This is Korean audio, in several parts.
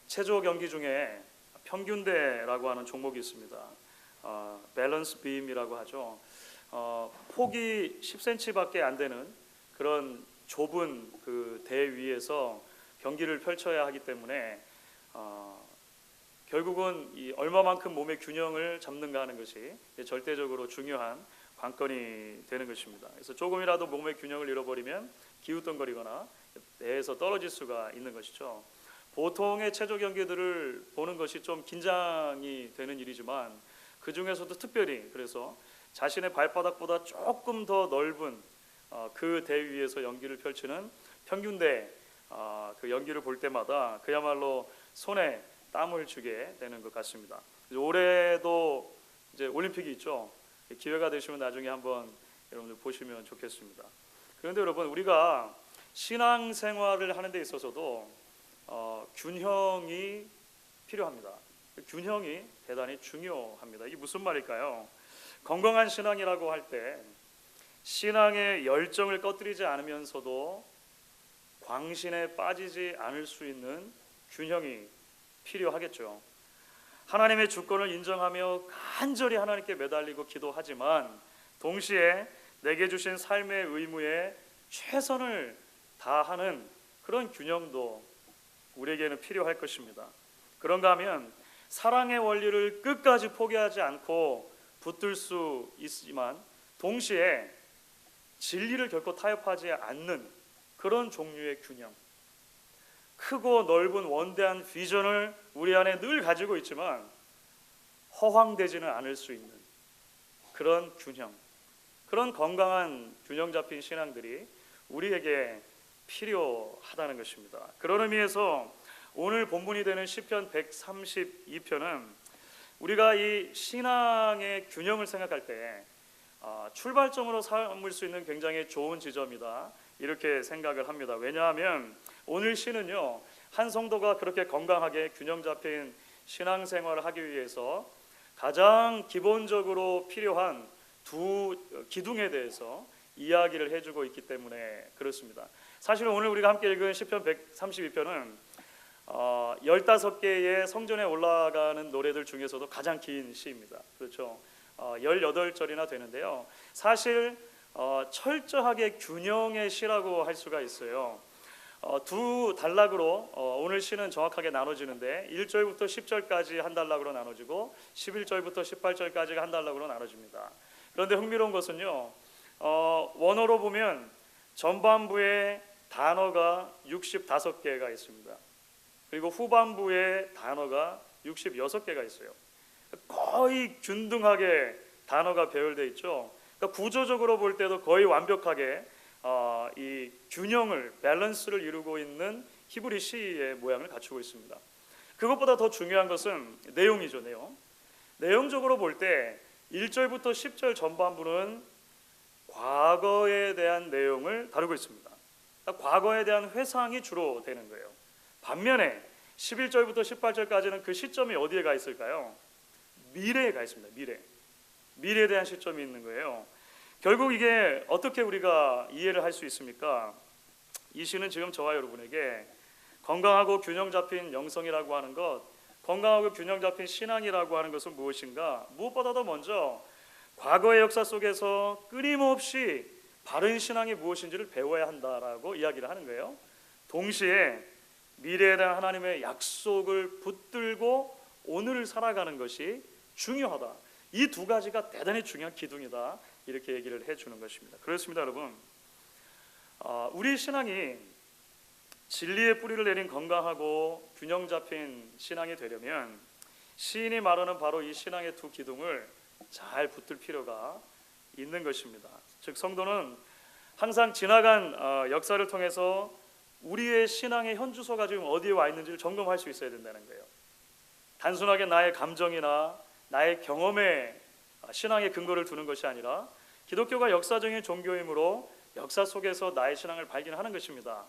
체조 경기 중에 평균대라고 하는 종목이 있습니다. 밸런스 빔이라고 하죠. 폭이 10cm밖에 안 되는 그런 좁은 그 대 위에서 경기를 펼쳐야 하기 때문에 결국은 이 얼마만큼 몸의 균형을 잡는가 하는 것이 절대적으로 중요한 관건이 되는 것입니다. 그래서 조금이라도 몸의 균형을 잃어버리면 기웃덩거리거나 대에서 떨어질 수가 있는 것이죠. 보통의 체조 경기들을 보는 것이 좀 긴장이 되는 일이지만 그 중에서도 특별히 그래서 자신의 발바닥보다 조금 더 넓은 그 대 위에서 연기를 펼치는 평균대 그 연기를 볼 때마다 그야말로 손에 땀을 주게 되는 것 같습니다. 올해도 이제 올림픽이 있죠. 기회가 되시면 나중에 한번 여러분들 보시면 좋겠습니다. 그런데 여러분, 우리가 신앙생활을 하는 데 있어서도 균형이 필요합니다. 균형이 대단히 중요합니다. 이게 무슨 말일까요? 건강한 신앙이라고 할 때 신앙의 열정을 꺼뜨리지 않으면서도 광신에 빠지지 않을 수 있는 균형이 필요하겠죠. 하나님의 주권을 인정하며 간절히 하나님께 매달리고 기도하지만 동시에 내게 주신 삶의 의무에 최선을 다하는 그런 균형도 우리에게는 필요할 것입니다. 그런가 하면 사랑의 원리를 끝까지 포기하지 않고 붙들 수 있지만 동시에 진리를 결코 타협하지 않는 그런 종류의 균형, 크고 넓은 원대한 비전을 우리 안에 늘 가지고 있지만 허황되지는 않을 수 있는 그런 균형, 그런 건강한 균형 잡힌 신앙들이 우리에게 필요하다는 것입니다. 그런 의미에서 오늘 본문이 되는 시편 132편은 우리가 이 신앙의 균형을 생각할 때 출발점으로 삼을 수 있는 굉장히 좋은 지점이다, 이렇게 생각을 합니다. 왜냐하면 오늘 시는요, 한 성도가 그렇게 건강하게 균형 잡힌 신앙생활을 하기 위해서 가장 기본적으로 필요한 두 기둥에 대해서 이야기를 해주고 있기 때문에 그렇습니다. 사실 오늘 우리가 함께 읽은 시편 132편은 15개의 성전에 올라가는 노래들 중에서도 가장 긴 시입니다. 그렇죠. 18절이나 되는데요. 사실 철저하게 균형의 시라고 할 수가 있어요. 두 단락으로 오늘 시는 정확하게 나눠지는데 1절부터 10절까지 한 단락으로 나눠지고 11절부터 18절까지가 한 단락으로 나눠집니다. 그런데 흥미로운 것은요, 원어로 보면 전반부에 단어가 65개가 있습니다. 그리고 후반부에 단어가 66개가 있어요. 거의 균등하게 단어가 배열되어 있죠. 그러니까 구조적으로 볼 때도 거의 완벽하게 이 균형을, 밸런스를 이루고 있는 히브리 시의 모양을 갖추고 있습니다. 그것보다 더 중요한 것은 내용이죠. 내용적으로 볼 때 1절부터 10절 전반부는 과거에 대한 내용을 다루고 있습니다. 그러니까 과거에 대한 회상이 주로 되는 거예요. 반면에 11절부터 18절까지는 그 시점이 어디에 가 있을까요? 미래에 가 있습니다. 미래에 대한 시점이 있는 거예요. 결국 이게 어떻게 우리가 이해를 할 수 있습니까? 이 시는 지금 저와 여러분에게 건강하고 균형 잡힌 영성이라고 하는 것, 건강하고 균형 잡힌 신앙이라고 하는 것은 무엇인가? 무엇보다도 먼저 과거의 역사 속에서 끊임없이 바른 신앙이 무엇인지를 배워야 한다라고 이야기를 하는 거예요. 동시에 미래에 대한 하나님의 약속을 붙들고 오늘을 살아가는 것이 중요하다. 이 두 가지가 대단히 중요한 기둥이다, 이렇게 얘기를 해주는 것입니다. 그렇습니다, 여러분. 우리 신앙이 진리의 뿌리를 내린 건강하고 균형 잡힌 신앙이 되려면 시인이 말하는 바로 이 신앙의 두 기둥을 잘 붙들 필요가 있는 것입니다. 즉 성도는 항상 지나간 역사를 통해서 우리의 신앙의 현주소가 지금 어디에 와 있는지를 점검할 수 있어야 된다는 거예요. 단순하게 나의 감정이나 나의 경험에 신앙의 근거를 두는 것이 아니라 기독교가 역사적인 종교이므로 역사 속에서 나의 신앙을 발견하는 것입니다.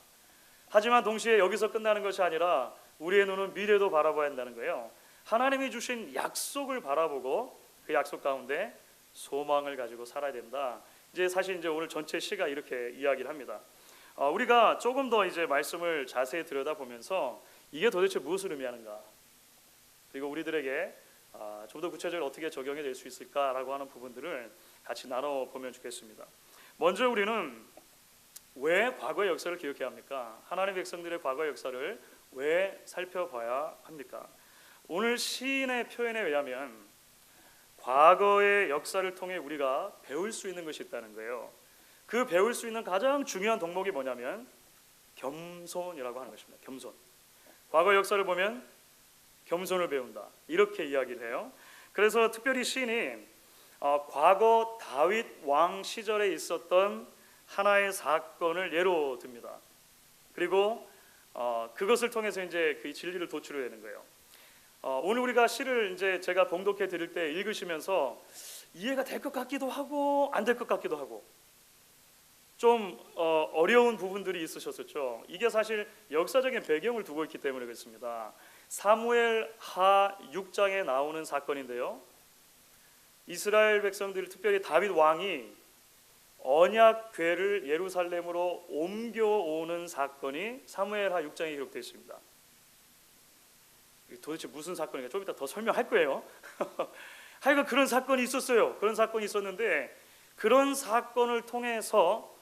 하지만 동시에 여기서 끝나는 것이 아니라 우리의 눈은 미래도 바라봐야 한다는 거예요. 하나님이 주신 약속을 바라보고 그 약속 가운데 소망을 가지고 살아야 된다. 사실 오늘 전체 시가 이렇게 이야기를 합니다. 우리가 조금 더 이제 말씀을 자세히 들여다보면서 이게 도대체 무엇을 의미하는가? 그리고 우리들에게 좀 더 구체적으로 어떻게 적용이 될 수 있을까라고 하는 부분들을 같이 나눠보면 좋겠습니다. 먼저 우리는 왜 과거의 역사를 기억해야 합니까? 하나님 백성들의 과거 역사를 왜 살펴봐야 합니까? 오늘 시인의 표현에 의하면 과거의 역사를 통해 우리가 배울 수 있는 것이 있다는 거예요. 그 배울 수 있는 가장 중요한 덕목이 뭐냐면 겸손이라고 하는 것입니다. 겸손. 과거 역사를 보면 겸손을 배운다, 이렇게 이야기를 해요. 그래서 특별히 시인이 과거 다윗 왕 시절에 있었던 하나의 사건을 예로 듭니다. 그리고 그것을 통해서 이제 그 진리를 도출해내는 거예요. 오늘 우리가 시를 이제 제가 봉독해 드릴 때 읽으시면서 이해가 될 것 같기도 하고 안 될 것 같기도 하고 좀 어려운 부분들이 있으셨었죠. 이게 사실 역사적인 배경을 두고 있기 때문에 그렇습니다. 사무엘 하 6장에 나오는 사건인데요. 이스라엘 백성들, 특별히 다윗 왕이 언약궤를 예루살렘으로 옮겨오는 사건이 사무엘 하 6장에 기록되어 있습니다. 도대체 무슨 사건인가? 좀 이따 더 설명할 거예요. 하여간 그런 사건이 있었어요. 그런 사건이 있었는데 그런 사건을 통해서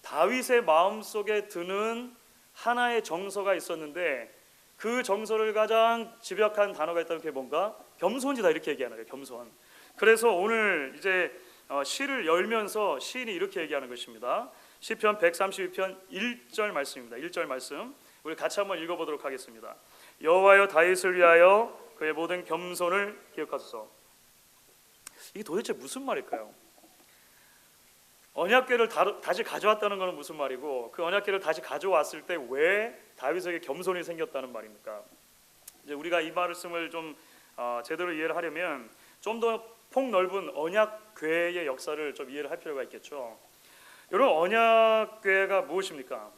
다윗의 마음속에 드는 하나의 정서가 있었는데 그 정서를 가장 집약한 단어가 있다면 그게 뭔가? 겸손이다, 이렇게 얘기하는 거예요. 겸손. 그래서 오늘 이제 시를 열면서 시인이 이렇게 얘기하는 것입니다. 시편 132편 1절 말씀입니다. 1절 말씀 우리 같이 한번 읽어보도록 하겠습니다. 여호와여 다윗을 위하여 그의 모든 겸손을 기억하소서. 이게 도대체 무슨 말일까요? 언약궤를 다시 가져왔다는 것은 무슨 말이고, 그 언약궤를 다시 가져왔을 때 왜 다윗에게 겸손이 생겼다는 말입니까? 이제 우리가 이 말씀을 좀 제대로 이해를 하려면 좀 더 폭넓은 언약궤의 역사를 좀 이해를 할 필요가 있겠죠. 여러분, 언약궤가 무엇입니까?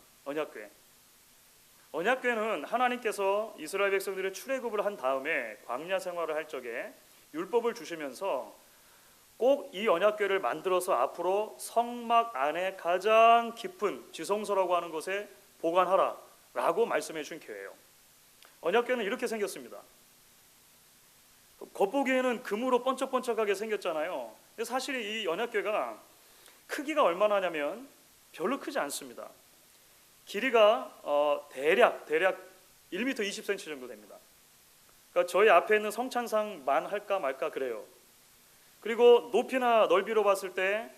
언약궤는 하나님께서 이스라엘 백성들의 출애굽을 한 다음에 광야 생활을 할 적에 율법을 주시면서 꼭 이 언약궤를 만들어서 앞으로 성막 안에 가장 깊은 지성소라고 하는 곳에 보관하라 라고 말씀해 준 궤예요. 언약궤는 이렇게 생겼습니다. 겉보기에는 금으로 번쩍번쩍하게 생겼잖아요. 근데 사실 이 언약궤가 크기가 얼마나 하냐면 별로 크지 않습니다. 길이가 대략 1m 20cm 정도 됩니다. 그러니까 저희 앞에 있는 성찬상만 할까 말까 그래요. 그리고 높이나 넓이로 봤을 때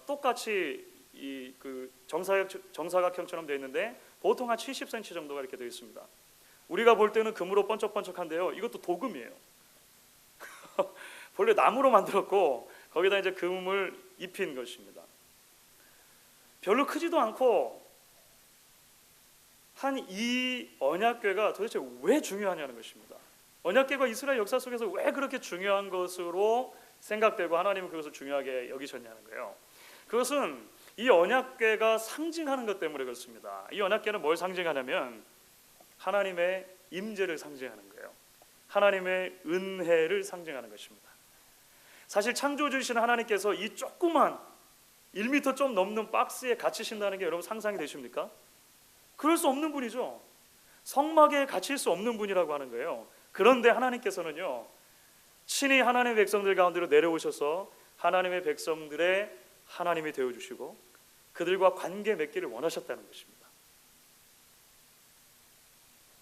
똑같이 그 정사각형처럼 되어 있는데 보통 한 70cm 정도가 이렇게 되어 있습니다. 우리가 볼 때는 금으로 번쩍번쩍한데요, 이것도 도금이에요. 본래 나무로 만들었고 거기다 이제 금을 입힌 것입니다. 별로 크지도 않고 한 이 언약궤가 도대체 왜 중요하냐는 것입니다. 언약궤가 이스라엘 역사 속에서 왜 그렇게 중요한 것으로 생각되고 하나님은 그것을 중요하게 여기셨냐는 거예요. 그것은 이 언약궤가 상징하는 것 때문에 그렇습니다. 이 언약궤는 뭘 상징하냐면 하나님의 임재를 상징하는 거예요. 하나님의 은혜를 상징하는 것입니다. 사실 창조주이신 하나님께서 이 조그만 1m 좀 넘는 박스에 갇히신다는 게 여러분 상상이 되십니까? 그럴 수 없는 분이죠. 성막에 갇힐 수 없는 분이라고 하는 거예요. 그런데 하나님께서는요, 친히 하나님의 백성들 가운데로 내려오셔서 하나님의 백성들의 하나님이 되어주시고 그들과 관계 맺기를 원하셨다는 것입니다.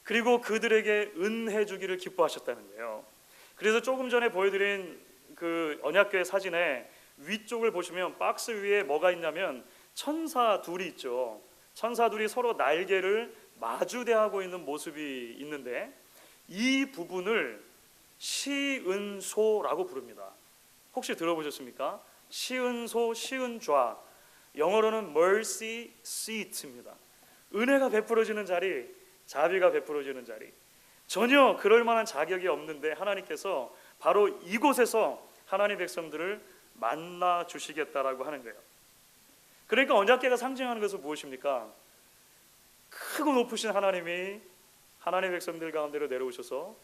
그리고 그들에게 은혜 주기를 기뻐하셨다는 거예요. 그래서 조금 전에 보여드린 그 언약궤 사진의 위쪽을 보시면 박스 위에 뭐가 있냐면 천사 둘이 있죠. 천사 둘이 서로 날개를 마주대하고 있는 모습이 있는데 이 부분을 시은소라고 부릅니다. 혹시 들어보셨습니까? 시은소, 시은좌, 영어로는 mercy seat입니다. 은혜가 베풀어지는 자리, 자비가 베풀어지는 자리. 전혀 그럴 만한 자격이 없는데 하나님께서 바로 이곳에서 하나님 백성들을 만나 주시겠다라고 하는 거예요. 그러니까 언약궤가 상징하는 것은 무엇입니까? 크고 높으신 하나님이 하나님의 백성들 가운데로 내려오셔서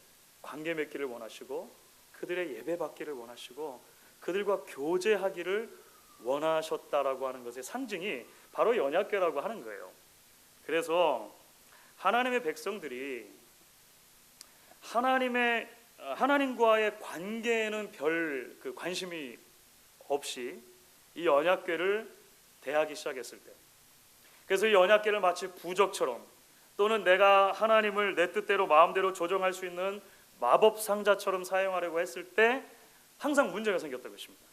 관계 맺기를 원하시고 그들의 예배 받기를 원하시고 그들과 교제하기를 원하셨다라고 하는 것의 상징이 바로 언약궤라고 하는 거예요. 그래서 하나님의 백성들이 하나님과의 관계에는 별 그 관심이 없이 이 언약궤를 대하기 시작했을 때, 그래서 이 언약궤를 마치 부적처럼 또는 내가 하나님을 내 뜻대로 마음대로 조정할 수 있는 마법 상자처럼 사용하려고 했을 때 항상 문제가 생겼던 것입니다.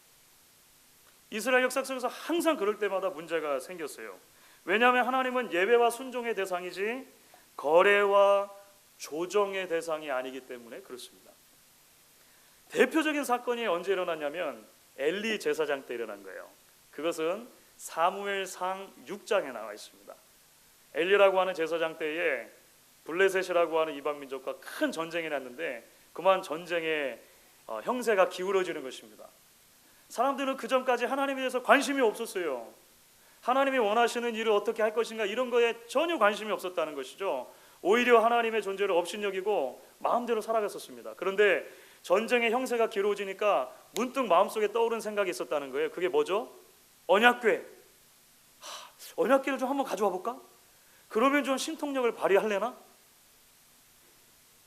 이스라엘 역사 속에서 항상 그럴 때마다 문제가 생겼어요. 왜냐하면 하나님은 예배와 순종의 대상이지 거래와 조정의 대상이 아니기 때문에 그렇습니다. 대표적인 사건이 언제 일어났냐면 엘리 제사장 때 일어난 거예요. 그것은 사무엘상 6장에 나와 있습니다. 엘리라고 하는 제사장 때에 블레셋이라고 하는 이방 민족과 큰 전쟁이 났는데 그만 전쟁의 형세가 기울어지는 것입니다. 사람들은 그 전까지 하나님에 대해서 관심이 없었어요. 하나님이 원하시는 일을 어떻게 할 것인가 이런 거에 전혀 관심이 없었다는 것이죠. 오히려 하나님의 존재를 업신여기고 마음대로 살아갔었습니다. 그런데 전쟁의 형세가 길어지니까 문득 마음속에 떠오른 생각이 있었다는 거예요. 그게 뭐죠? 언약궤. 언약궤를 좀 한번 가져와 볼까? 그러면 좀 신통력을 발휘할래나?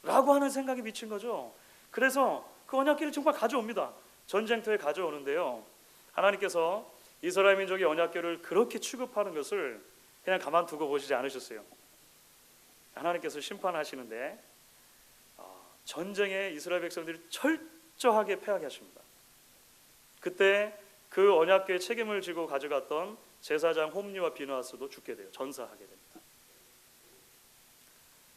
라고 하는 생각이 미친 거죠. 그래서 그 언약궤를 정말 가져옵니다. 전쟁터에 가져오는데요, 하나님께서 이스라엘 민족의 언약궤를 그렇게 취급하는 것을 그냥 가만두고 보시지 않으셨어요. 하나님께서 심판하시는데 전쟁에 이스라엘 백성들이 철저하게 패하게 하십니다. 그때 그 언약궤의 책임을 지고 가져갔던 제사장 홈리와 비느하스도 죽게 돼요. 전사하게 됩니다.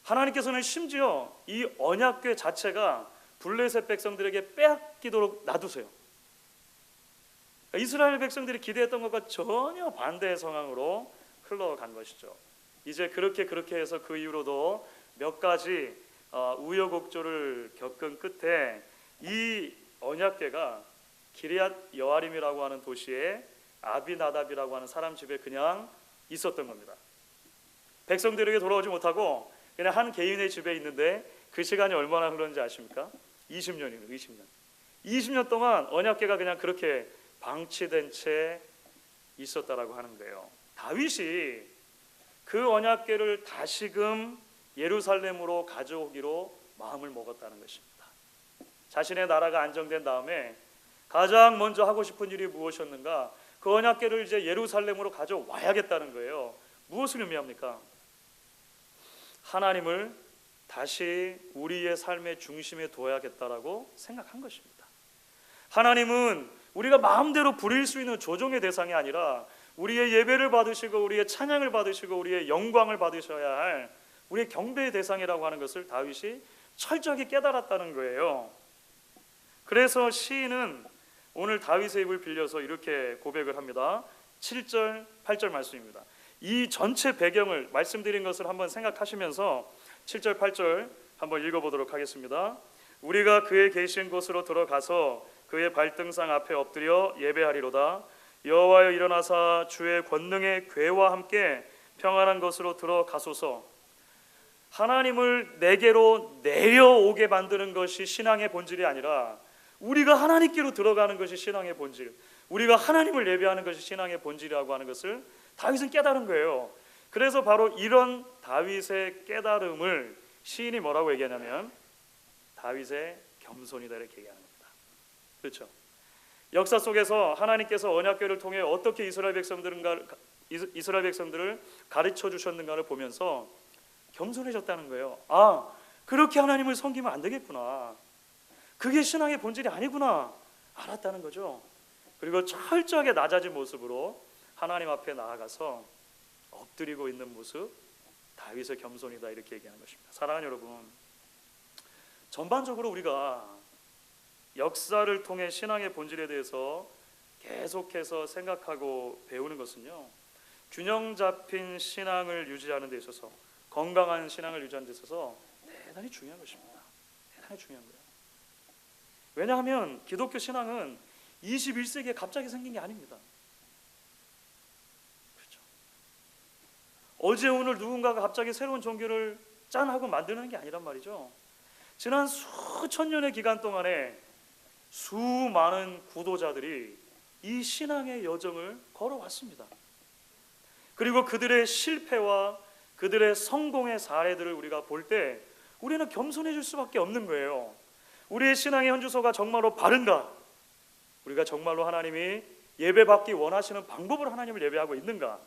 하나님께서는 심지어 이 언약궤 자체가 블레셋 백성들에게 빼앗기도록 놔두세요. 이스라엘 백성들이 기대했던 것과 전혀 반대의 상황으로 흘러간 것이죠. 이제 그렇게 해서 그 이후로도 몇 가지 우여곡절을 겪은 끝에 이 언약궤가 기럇 여아림이라고 하는 도시에 아비나답이라고 하는 사람 집에 그냥 있었던 겁니다. 백성들에게 돌아오지 못하고 그냥 한 개인의 집에 있는데 그 시간이 얼마나 흘렀는지 아십니까? 20년이에요. 20년 동안 언약궤가 그냥 그렇게 방치된 채 있었다라고 하는 거예요. 다윗이 그 언약궤를 다시금 예루살렘으로 가져오기로 마음을 먹었다는 것입니다. 자신의 나라가 안정된 다음에 가장 먼저 하고 싶은 일이 무엇이었는가? 그 언약궤를 이제 예루살렘으로 가져와야겠다는 거예요. 무엇을 의미합니까? 하나님을 다시 우리의 삶의 중심에 둬야겠다라고 생각한 것입니다. 하나님은 우리가 마음대로 부릴 수 있는 조종의 대상이 아니라 우리의 예배를 받으시고 우리의 찬양을 받으시고 우리의 영광을 받으셔야 할 우리의 경배의 대상이라고 하는 것을 다윗이 철저하게 깨달았다는 거예요. 그래서 시인은 오늘 다윗의 입을 빌려서 이렇게 고백을 합니다. 7절, 8절 말씀입니다. 이 전체 배경을 말씀드린 것을 한번 생각하시면서 7절, 8절 한번 읽어보도록 하겠습니다. 우리가 그의 계신 곳으로 들어가서 그의 발등상 앞에 엎드려 예배하리로다. 여호와여 일어나사 주의 권능의 궤와 함께 평안한 것으로 들어가소서. 하나님을 내게로 내려오게 만드는 것이 신앙의 본질이 아니라 우리가 하나님께로 들어가는 것이 신앙의 본질, 우리가 하나님을 예배하는 것이 신앙의 본질이라고 하는 것을 다윗은 깨달은 거예요. 그래서 바로 이런 다윗의 깨달음을 시인이 뭐라고 얘기하냐면 다윗의 겸손이다 이렇게 얘기하는 겁니다. 그렇죠? 역사 속에서 하나님께서 언약궤를 통해 어떻게 이스라엘 백성들을 가르쳐 주셨는가를 보면서 겸손해졌다는 거예요. 아, 그렇게 하나님을 섬기면 안 되겠구나. 그게 신앙의 본질이 아니구나 알았다는 거죠. 그리고 철저하게 낮아진 모습으로 하나님 앞에 나아가서 엎드리고 있는 모습, 다윗의 겸손이다 이렇게 얘기하는 것입니다. 사랑하는 여러분, 전반적으로 우리가 역사를 통해 신앙의 본질에 대해서 계속해서 생각하고 배우는 것은요, 균형 잡힌 신앙을 유지하는 데 있어서, 건강한 신앙을 유지하는 데 있어서 대단히 중요한 것입니다. 대단히 중요한 거예요. 왜냐하면 기독교 신앙은 21세기에 갑자기 생긴 게 아닙니다. 그렇죠? 어제 오늘 누군가가 갑자기 새로운 종교를 짠하고 만드는 게 아니란 말이죠. 지난 수천 년의 기간 동안에 수많은 구도자들이 이 신앙의 여정을 걸어왔습니다. 그리고 그들의 실패와 그들의 성공의 사례들을 우리가 볼 때 우리는 겸손해질 수밖에 없는 거예요. 우리의 신앙의 현주소가 정말로 바른가? 우리가 정말로 하나님이 예배받기 원하시는 방법으로 하나님을 예배하고 있는가?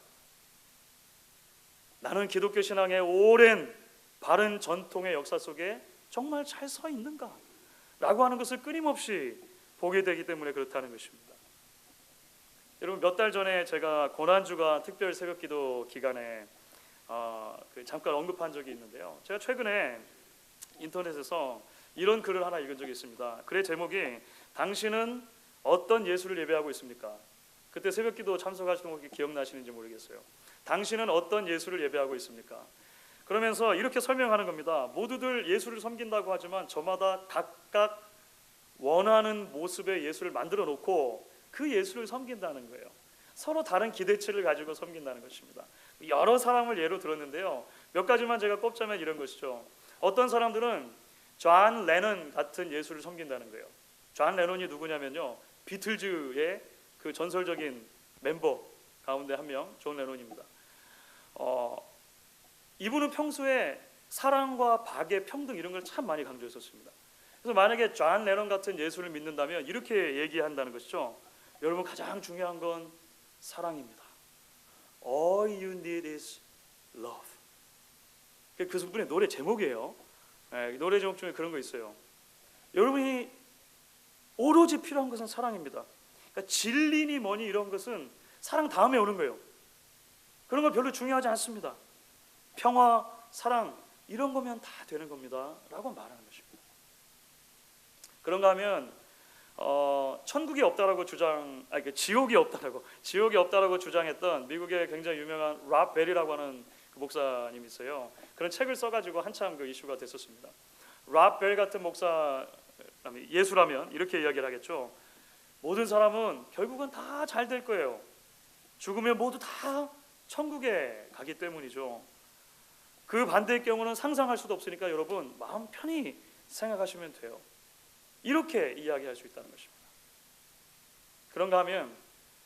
나는 기독교 신앙의 오랜 바른 전통의 역사 속에 정말 잘 서 있는가? 라고 하는 것을 끊임없이 보게 되기 때문에 그렇다는 것입니다. 여러분, 몇 달 전에 제가 고난주가 특별 새벽기도 기간에 잠깐 언급한 적이 있는데요. 제가 최근에 인터넷에서 이런 글을 하나 읽은 적이 있습니다. 글의 제목이 당신은 어떤 예수를 예배하고 있습니까? 그때 새벽기도 참석하시던 거 기억나시는지 모르겠어요. 당신은 어떤 예수를 예배하고 있습니까? 그러면서 이렇게 설명하는 겁니다. 모두들 예수를 섬긴다고 하지만 저마다 각각 원하는 모습의 예수를 만들어 놓고 그 예수를 섬긴다는 거예요. 서로 다른 기대치를 가지고 섬긴다는 것입니다. 여러 사람을 예로 들었는데요. 몇 가지만 제가 꼽자면 이런 것이죠. 어떤 사람들은 존 레넌 같은 예수를 섬긴다는 거예요. 존 레논이 누구냐면요, 비틀즈의 그 전설적인 멤버 가운데 한 명, 존 레논입니다. 이분은 평소에 사랑과 박애, 평등 이런 걸 참 많이 강조했었습니다. 그래서 만약에 존 레논 같은 예수를 믿는다면 이렇게 얘기한다는 것이죠. 여러분, 가장 중요한 건 사랑입니다. All you need is love. 그 분의 노래 제목이에요. 노래 제목 중에 그런 거 있어요. 여러분이 오로지 필요한 것은 사랑입니다. 그러니까 진리니 뭐니 이런 것은 사랑 다음에 오는 거예요. 그런 거 별로 중요하지 않습니다. 평화, 사랑 이런 거면 다 되는 겁니다 라고 말하는 것입니다. 그런가 하면 천국이 없다라고 지옥이 없다라고 주장했던 미국의 굉장히 유명한 랍 벨이라고 하는 그 목사님이 있어요. 그런 책을 써가지고 한참 그 이슈가 됐었습니다. 랍 벨 같은 목사 예수라면 이렇게 이야기를 하겠죠. 모든 사람은 결국은 다 잘 될 거예요. 죽으면 모두 다 천국에 가기 때문이죠. 그 반대의 경우는 상상할 수도 없으니까 여러분 마음 편히 생각하시면 돼요. 이렇게 이야기할 수 있다는 것입니다. 그런가 하면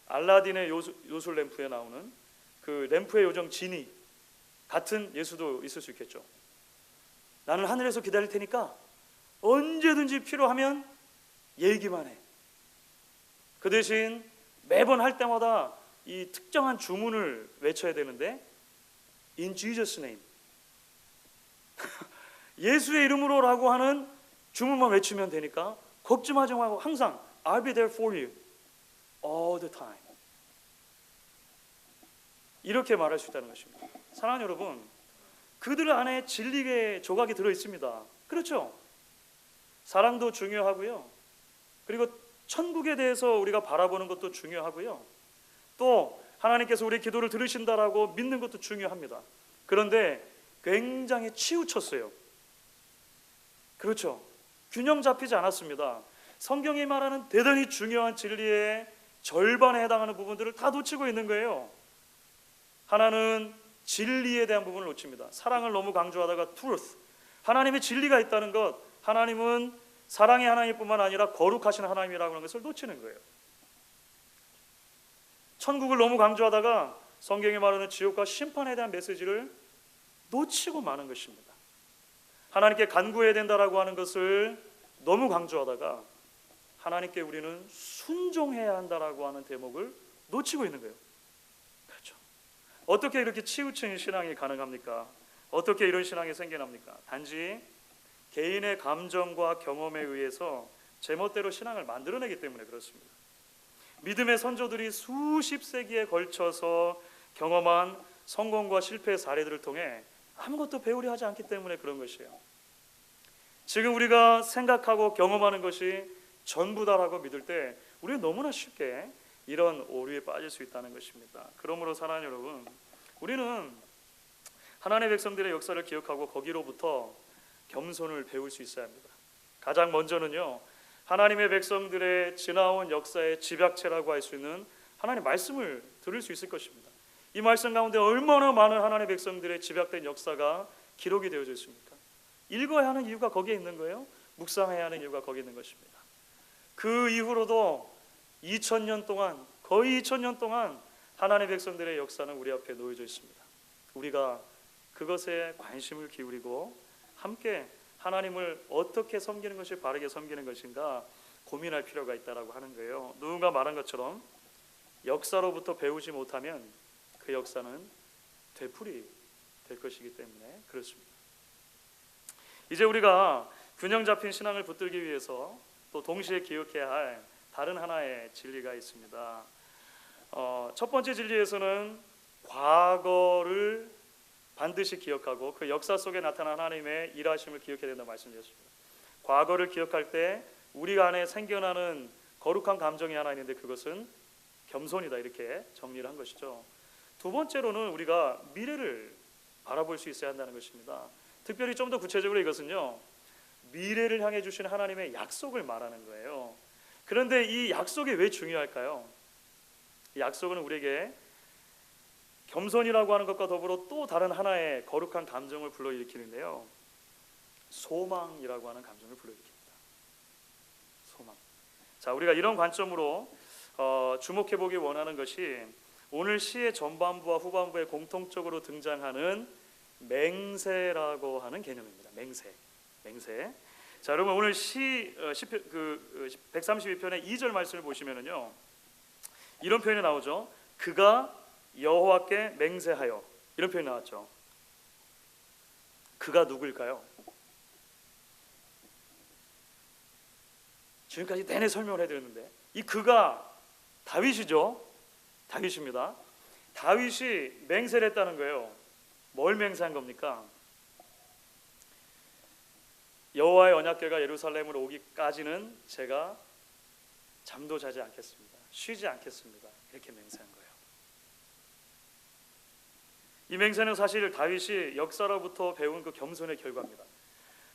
알라딘의 요술 램프에 나오는 그 램프의 요정 지니 같은 예수도 있을 수 있겠죠. 나는 하늘에서 기다릴 테니까 언제든지 필요하면 얘기만 해. 그 대신 매번 할 때마다 이 특정한 주문을 외쳐야 되는데 In Jesus' name 예수의 이름으로라고 하는 주문만 외치면 되니까 걱정하지 말고 항상 I'll be there for you all the time 이렇게 말할 수 있다는 것입니다. 사랑하는 여러분, 그들 안에 진리의 조각이 들어있습니다. 그렇죠? 사랑도 중요하고요. 그리고 천국에 대해서 우리가 바라보는 것도 중요하고요. 또 하나님께서 우리의 기도를 들으신다라고 믿는 것도 중요합니다. 그런데 굉장히 치우쳤어요. 그렇죠? 균형 잡히지 않았습니다. 성경이 말하는 대단히 중요한 진리의 절반에 해당하는 부분들을 다 놓치고 있는 거예요. 하나는 진리에 대한 부분을 놓칩니다. 사랑을 너무 강조하다가 truth, 하나님의 진리가 있다는 것, 하나님은 사랑의 하나님뿐만 아니라 거룩하신 하나님이라고 하는 것을 놓치는 거예요. 천국을 너무 강조하다가 성경이 말하는 지옥과 심판에 대한 메시지를 놓치고 마는 것입니다. 하나님께 간구해야 된다라고 하는 것을 너무 강조하다가 하나님께 우리는 순종해야 한다라고 하는 대목을 놓치고 있는 거예요. 그렇죠? 어떻게 이렇게 치우친 신앙이 가능합니까? 어떻게 이런 신앙이 생겨납니까? 단지 개인의 감정과 경험에 의해서 제멋대로 신앙을 만들어내기 때문에 그렇습니다. 믿음의 선조들이 수십 세기에 걸쳐서 경험한 성공과 실패의 사례들을 통해 아무것도 배우려 하지 않기 때문에 그런 것이에요. 지금 우리가 생각하고 경험하는 것이 전부다라고 믿을 때 우리는 너무나 쉽게 이런 오류에 빠질 수 있다는 것입니다. 그러므로 사랑하는 여러분, 우리는 하나님의 백성들의 역사를 기억하고 거기로부터 겸손을 배울 수 있어야 합니다. 가장 먼저는요, 하나님의 백성들의 지나온 역사의 집약체라고 할 수 있는 하나님의 말씀을 들을 수 있을 것입니다. 이 말씀 가운데 얼마나 많은 하나님의 백성들의 집약된 역사가 기록이 되어져 있습니까? 읽어야 하는 이유가 거기에 있는 거예요. 묵상해야 하는 이유가 거기에 있는 것입니다. 그 이후로도 2000년 동안, 거의 2000년 동안 하나님의 백성들의 역사는 우리 앞에 놓여져 있습니다. 우리가 그것에 관심을 기울이고 함께 하나님을 어떻게 섬기는 것이 바르게 섬기는 것인가 고민할 필요가 있다라고 하는 거예요. 누군가 말한 것처럼 역사로부터 배우지 못하면 그 역사는 되풀이 될 것이기 때문에 그렇습니다. 이제 우리가 균형 잡힌 신앙을 붙들기 위해서 또 동시에 기억해야 할 다른 하나의 진리가 있습니다. 첫 번째 진리에서는 과거를 반드시 기억하고 그 역사 속에 나타난 하나님의 일하심을 기억해야 된다고 말씀드렸습니다. 과거를 기억할 때 우리 안에 생겨나는 거룩한 감정이 하나 있는데 그것은 겸손이다, 이렇게 정리를 한 것이죠. 두 번째로는 우리가 미래를 바라볼 수 있어야 한다는 것입니다. 특별히 좀 더 구체적으로 이것은요, 미래를 향해 주신 하나님의 약속을 말하는 거예요. 그런데 이 약속이 왜 중요할까요? 이 약속은 우리에게 겸손이라고 하는 것과 더불어 또 다른 하나의 거룩한 감정을 불러일으키는데요, 소망이라고 하는 감정을 불러일으킵니다. 소망. 자, 우리가 이런 관점으로 주목해 보기 원하는 것이 오늘 시의 전반부와 후반부에 공통적으로 등장하는 맹세라고 하는 개념입니다. 맹세. 자, 여러분 오늘 시 132편의 2절 말씀을 보시면은요, 이런 표현이 나오죠. 그가 여호와께 맹세하여, 이런 표현이 나왔죠. 그가 누구일까요? 지금까지 내내 설명을 해드렸는데 이 그가 다윗이죠. 다윗입니다. 다윗이 맹세를 했다는 거예요. 뭘 맹세한 겁니까? 여호와의 언약궤가 예루살렘으로 오기까지는 제가 잠도 자지 않겠습니다. 쉬지 않겠습니다. 이렇게 맹세한 거예요. 이 맹세는 사실 다윗이 역사로부터 배운 그 겸손의 결과입니다.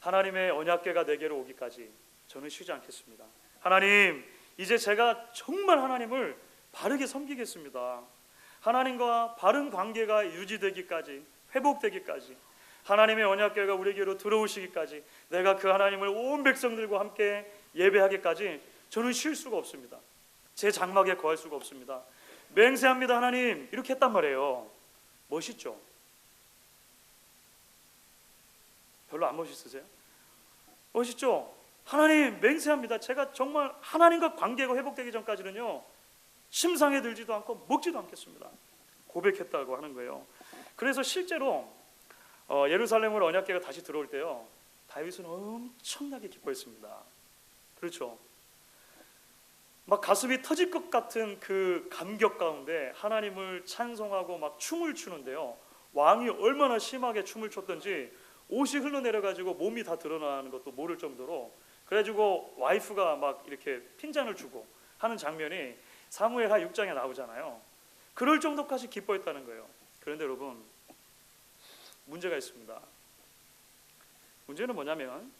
하나님의 언약궤가 내게로 오기까지 저는 쉬지 않겠습니다. 하나님, 이제 제가 정말 하나님을 바르게 섬기겠습니다. 하나님과 바른 관계가 유지되기까지, 회복되기까지, 하나님의 언약궤가 우리에게로 들어오시기까지, 내가 그 하나님을 온 백성들과 함께 예배하기까지 저는 쉴 수가 없습니다. 제 장막에 거할 수가 없습니다. 맹세합니다 하나님, 이렇게 했단 말이에요. 멋있죠? 별로 안 멋있으세요? 멋있죠? 하나님, 맹세합니다. 제가 정말 하나님과 관계가 회복되기 전까지는요, 심상에 들지도 않고 먹지도 않겠습니다. 고백했다고 하는 거예요. 그래서 실제로 예루살렘으로 언약궤가 다시 들어올 때요, 다윗은 엄청나게 기뻐했습니다. 그렇죠? 막 가슴이 터질 것 같은 그 감격 가운데 하나님을 찬송하고 막 춤을 추는데요, 왕이 얼마나 심하게 춤을 췄던지 옷이 흘러내려가지고 몸이 다 드러나는 것도 모를 정도로, 그래가지고 와이프가 막 이렇게 핀잔을 주고 하는 장면이 사무엘하 6장에 나오잖아요. 그럴 정도까지 기뻐했다는 거예요. 그런데 여러분, 문제가 있습니다. 문제는 뭐냐면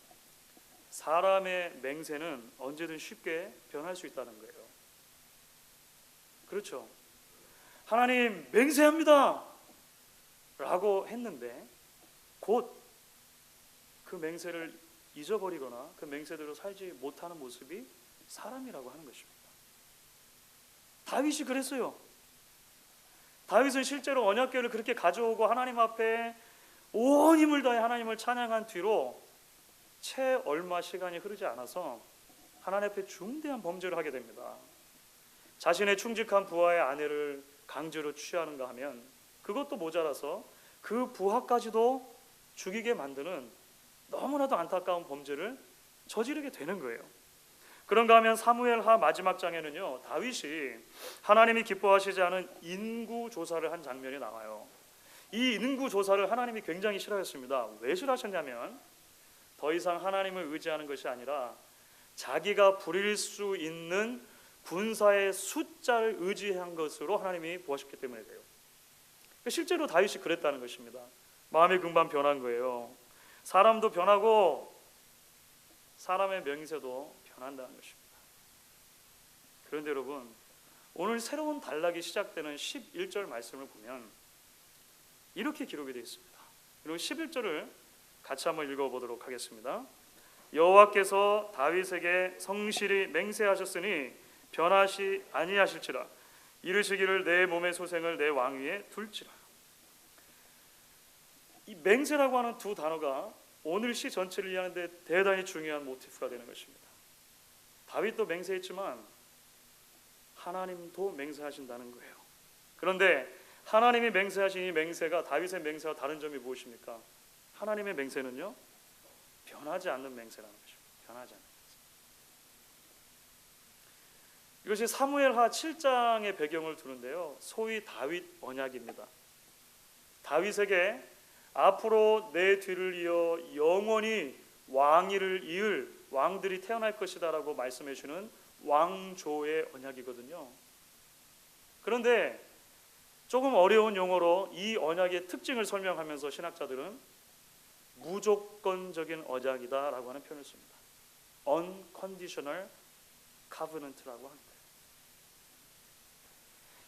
사람의 맹세는 언제든 쉽게 변할 수 있다는 거예요. 그렇죠? 하나님, 맹세합니다 라고 했는데 곧 그 맹세를 잊어버리거나 그 맹세대로 살지 못하는 모습이 사람이라고 하는 것입니다. 다윗이 그랬어요. 다윗은 실제로 언약궤를 그렇게 가져오고 하나님 앞에 온 힘을 다해 하나님을 찬양한 뒤로 채 얼마 시간이 흐르지 않아서 하나님 앞에 중대한 범죄를 하게 됩니다. 자신의 충직한 부하의 아내를 강제로 취하는가 하면 그것도 모자라서 그 부하까지도 죽이게 만드는 너무나도 안타까운 범죄를 저지르게 되는 거예요. 그런가 하면 사무엘하 마지막 장에는요, 다윗이 하나님이 기뻐하시지 않은 인구조사를 한 장면이 나와요. 이 인구조사를 하나님이 굉장히 싫어했습니다. 왜 싫어하셨냐면 더 이상 하나님을 의지하는 것이 아니라 자기가 부릴 수 있는 군사의 숫자를 의지한 것으로 하나님이 보았기 때문에 그래요. 실제로 다윗이 그랬다는 것입니다. 마음이 금방 변한 거예요. 사람도 변하고 사람의 명세도 변한다는 것입니다. 그런데 여러분, 오늘 새로운 단락이 시작되는 11절 말씀을 보면 이렇게 기록이 되어 있습니다. 그리고 11절을 같이 한번 읽어보도록 하겠습니다. 여호와께서 다윗에게 성실히 맹세하셨으니 변하시 아니하실지라. 이르시기를 내 몸의 소생을 내 왕위에 둘지라. 이 맹세라고 하는 두 단어가 오늘 시 전체를 이해하는데 대단히 중요한 모티프가 되는 것입니다. 다윗도 맹세했지만 하나님도 맹세하신다는 거예요. 그런데 하나님이 맹세하신 이 맹세가 다윗의 맹세와 다른 점이 무엇입니까? 하나님의 맹세는요, 변하지 않는 맹세라는 것입니다. 변하지 않는 맹세. 이것이 사무엘하 7장의 배경을 두는데요, 소위 다윗 언약입니다. 다윗에게 앞으로 내 뒤를 이어 영원히 왕위를 이을 왕들이 태어날 것이다라고 말씀해 주는 왕조의 언약이거든요. 그런데 조금 어려운 용어로 이 언약의 특징을 설명하면서 신학자들은 무조건적인 언약이다라고 하는 표현을 씁니다. Unconditional Covenant라고 합니다.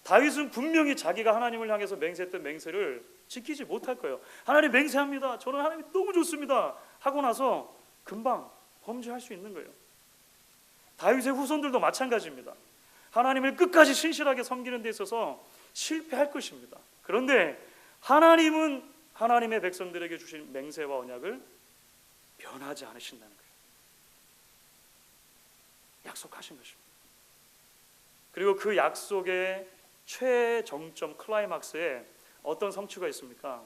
다윗은 분명히 자기가 하나님을 향해서 맹세했던 맹세를 지키지 못할 거예요. 하나님 맹세합니다. 저는 하나님이 너무 좋습니다. 하고 나서 금방 범죄할 수 있는 거예요. 다윗의 후손들도 마찬가지입니다. 하나님을 끝까지 신실하게 섬기는 데 있어서 실패할 것입니다. 그런데 하나님은 하나님의 백성들에게 주신 맹세와 언약을 변하지 않으신다는 거예요. 약속하신 것입니다. 그리고 그 약속의 최정점 클라이막스에 어떤 성취가 있습니까?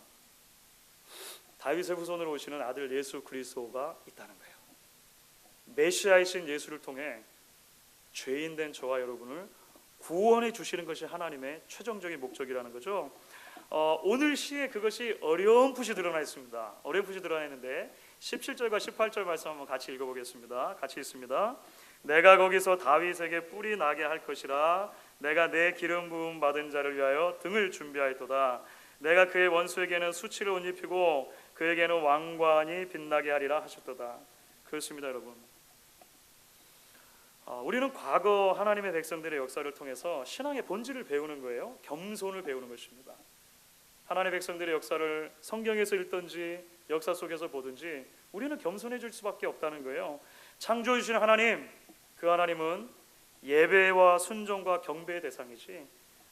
다윗의 후손으로 오시는 아들 예수 그리스도가 있다는 거예요. 메시아이신 예수를 통해 죄인된 저와 여러분을 구원해 주시는 것이 하나님의 최종적인 목적이라는 거죠. 오늘 시에 그것이 어렴풋이 드러나 있습니다. 어렴풋이 드러나 있는데 17절과 18절 말씀 한번 같이 읽어보겠습니다. 같이 읽습니다. 내가 거기서 다윗에게 뿔이 나게 할 것이라. 내가 내 기름 부음 받은 자를 위하여 등을 준비하였도다. 내가 그의 원수에게는 수치를 옷 입히고 그에게는 왕관이 빛나게 하리라 하셨도다. 그렇습니다, 여러분. 우리는 과거 하나님의 백성들의 역사를 통해서 신앙의 본질을 배우는 거예요. 겸손을 배우는 것입니다. 하나님의 백성들의 역사를 성경에서 읽든지 역사 속에서 보든지 우리는 겸손해질 수밖에 없다는 거예요. 창조해 주신 하나님, 그 하나님은 예배와 순종과 경배의 대상이지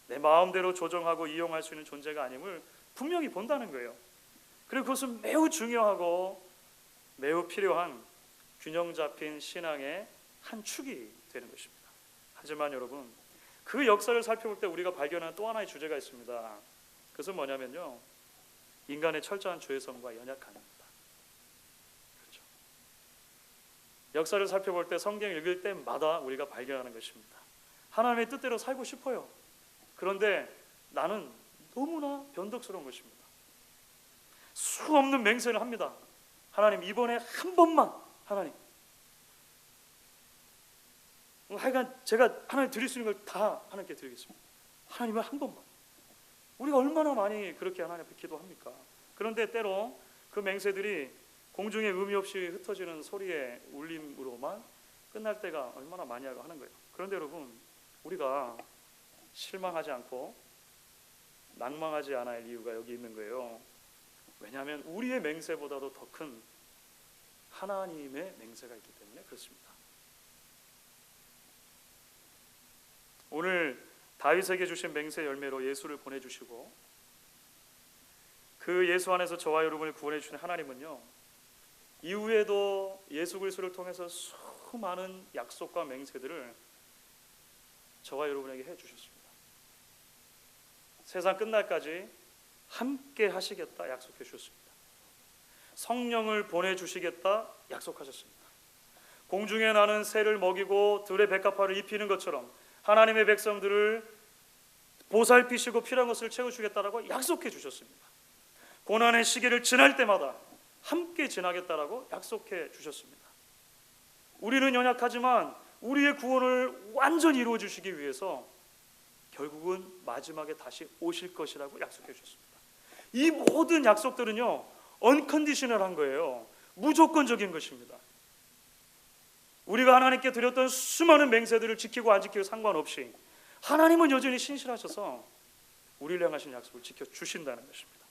내 마음대로 조정하고 이용할 수 있는 존재가 아님을 분명히 본다는 거예요. 그리고 그것은 매우 중요하고 매우 필요한 균형 잡힌 신앙의 한 축이 되는 것입니다. 하지만 여러분, 그 역사를 살펴볼 때 우리가 발견하는 또 하나의 주제가 있습니다. 그것은 뭐냐면요, 인간의 철저한 죄성과 연약함입니다. 그렇죠? 역사를 살펴볼 때 성경 읽을 때마다 우리가 발견하는 것입니다. 하나님의 뜻대로 살고 싶어요. 그런데 나는 너무나 변덕스러운 것입니다. 수없는 맹세를 합니다. 하나님, 이번에 한 번만, 하나님, 하여간 제가 하나님 드릴 수 있는 걸 다 하나님께 드리겠습니다. 하나님은 한 번만. 우리가 얼마나 많이 그렇게 하나님 앞에 기도합니까? 그런데 때로 그 맹세들이 공중에 의미 없이 흩어지는 소리의 울림으로만 끝날 때가 얼마나 많이 하는 거예요. 그런데 여러분, 우리가 실망하지 않고 낭망하지 않아야 할 이유가 여기 있는 거예요. 왜냐하면 우리의 맹세보다도 더 큰 하나님의 맹세가 있기 때문에 그렇습니다. 오늘 다윗에게 주신 맹세 열매로 예수를 보내주시고 그 예수 안에서 저와 여러분을 구원해 주신 하나님은요, 이후에도 예수 그리스도를 통해서 수많은 약속과 맹세들을 저와 여러분에게 해주셨습니다. 세상 끝날까지 함께 하시겠다 약속해 주셨습니다. 성령을 보내주시겠다 약속하셨습니다. 공중에 나는 새를 먹이고 들의 백합화를 입히는 것처럼 하나님의 백성들을 보살피시고 필요한 것을 채워주겠다라고 약속해 주셨습니다. 고난의 시기를 지날 때마다 함께 지나겠다라고 약속해 주셨습니다. 우리는 연약하지만 우리의 구원을 완전히 이루어 주시기 위해서 결국은 마지막에 다시 오실 것이라고 약속해 주셨습니다. 이 모든 약속들은요, 언컨디셔널한 거예요. 무조건적인 것입니다. 우리가 하나님께 드렸던 수많은 맹세들을 지키고 안 지키고 상관없이 하나님은 여전히 신실하셔서 우리를 향하신 약속을 지켜주신다는 것입니다.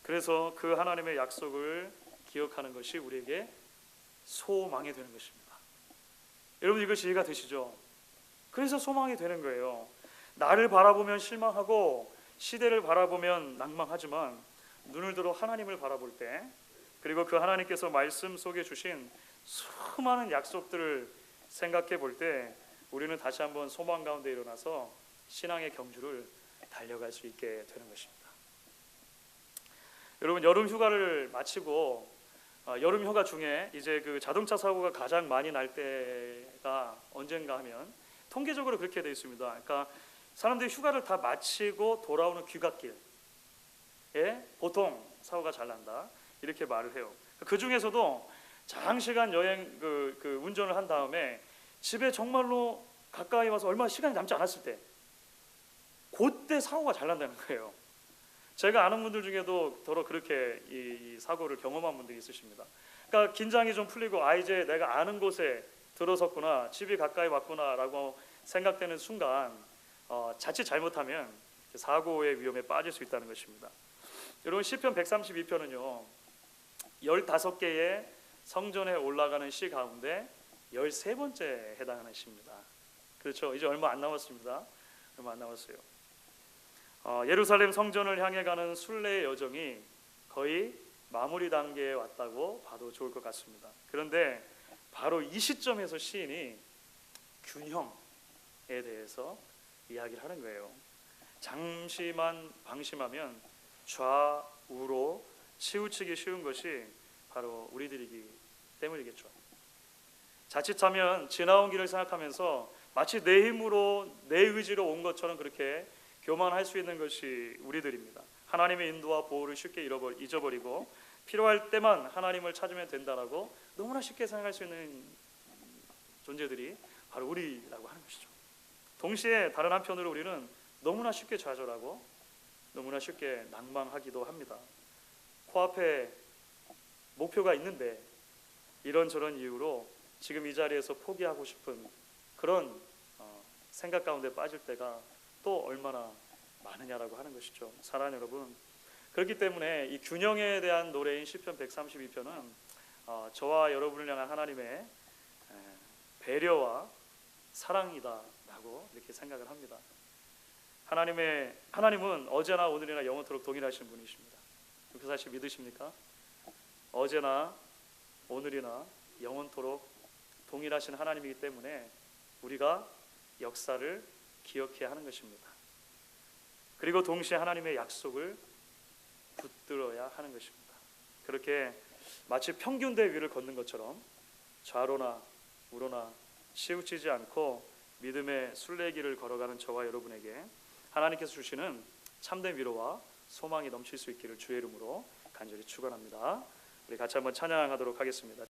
그래서 그 하나님의 약속을 기억하는 것이 우리에게 소망이 되는 것입니다. 여러분, 이것이 이해가 되시죠? 그래서 소망이 되는 거예요. 나를 바라보면 실망하고 시대를 바라보면 낭망하지만 눈을 들어 하나님을 바라볼 때, 그리고 그 하나님께서 말씀 속에 주신 수많은 약속들을 생각해 볼 때 우리는 다시 한번 소망 가운데 일어나서 신앙의 경주를 달려갈 수 있게 되는 것입니다. 여러분, 여름 휴가를 마치고 여름 휴가 중에 이제 그 자동차 사고가 가장 많이 날 때가 언젠가 하면 통계적으로 그렇게 되어 있습니다. 그러니까 사람들이 휴가를 다 마치고 돌아오는 귀갓길에 보통 사고가 잘 난다 이렇게 말을 해요. 그 중에서도 장시간 여행 그 운전을 한 다음에 집에 정말로 가까이 와서 얼마 시간이 남지 않았을 때 그때 사고가 잘 난다는 거예요. 제가 아는 분들 중에도 더러 그렇게 이 사고를 경험한 분들이 있으십니다. 그러니까 긴장이 좀 풀리고 이제 내가 아는 곳에 들어섰구나, 집이 가까이 왔구나라고 생각되는 순간 자칫 잘못하면 사고의 위험에 빠질 수 있다는 것입니다. 여러분, 시편 132편은요 15개의 성전에 올라가는 시 가운데 13번째에 해당하는 시입니다. 그렇죠? 이제 얼마 안 남았습니다. 얼마 안 남았어요. 예루살렘 성전을 향해 가는 순례의 여정이 거의 마무리 단계에 왔다고 봐도 좋을 것 같습니다. 그런데 바로 이 시점에서 시인이 균형에 대해서 이야기를 하는 거예요. 잠시만 방심하면 좌우로 치우치기 쉬운 것이 바로 우리들이기 때문이겠죠. 자칫하면 지나온 길을 생각하면서 마치 내 힘으로 내 의지로 온 것처럼 그렇게 교만할 수 있는 것이 우리들입니다. 하나님의 인도와 보호를 쉽게 잊어버리고 필요할 때만 하나님을 찾으면 된다라고 너무나 쉽게 생각할 수 있는 존재들이 바로 우리라고 하는 것이죠. 동시에 다른 한편으로 우리는 너무나 쉽게 좌절하고 너무나 쉽게 낭망하기도 합니다. 코앞에 목표가 있는데 이런저런 이유로 지금 이 자리에서 포기하고 싶은 그런 생각 가운데 빠질 때가 또 얼마나 많으냐라고 하는 것이죠. 사랑하는 여러분, 그렇기 때문에 이 균형에 대한 노래인 시편 132편은 저와 여러분을 향한 하나님의 배려와 사랑이다라고 이렇게 생각을 합니다. 하나님은 어제나 오늘이나 영원토록 동일하신 분이십니다. 그렇게 사실 믿으십니까? 어제나 오늘이나 영원토록 동일하신 하나님이기 때문에 우리가 역사를 기억해야 하는 것입니다. 그리고 동시에 하나님의 약속을 붙들어야 하는 것입니다. 그렇게 마치 평균대 위를 걷는 것처럼 좌로나 우로나 치우치지 않고 믿음의 순례길을 걸어가는 저와 여러분에게 하나님께서 주시는 참된 위로와 소망이 넘칠 수 있기를 주의 이름으로 간절히 축원합니다. 우리 같이 한번 찬양하도록 하겠습니다.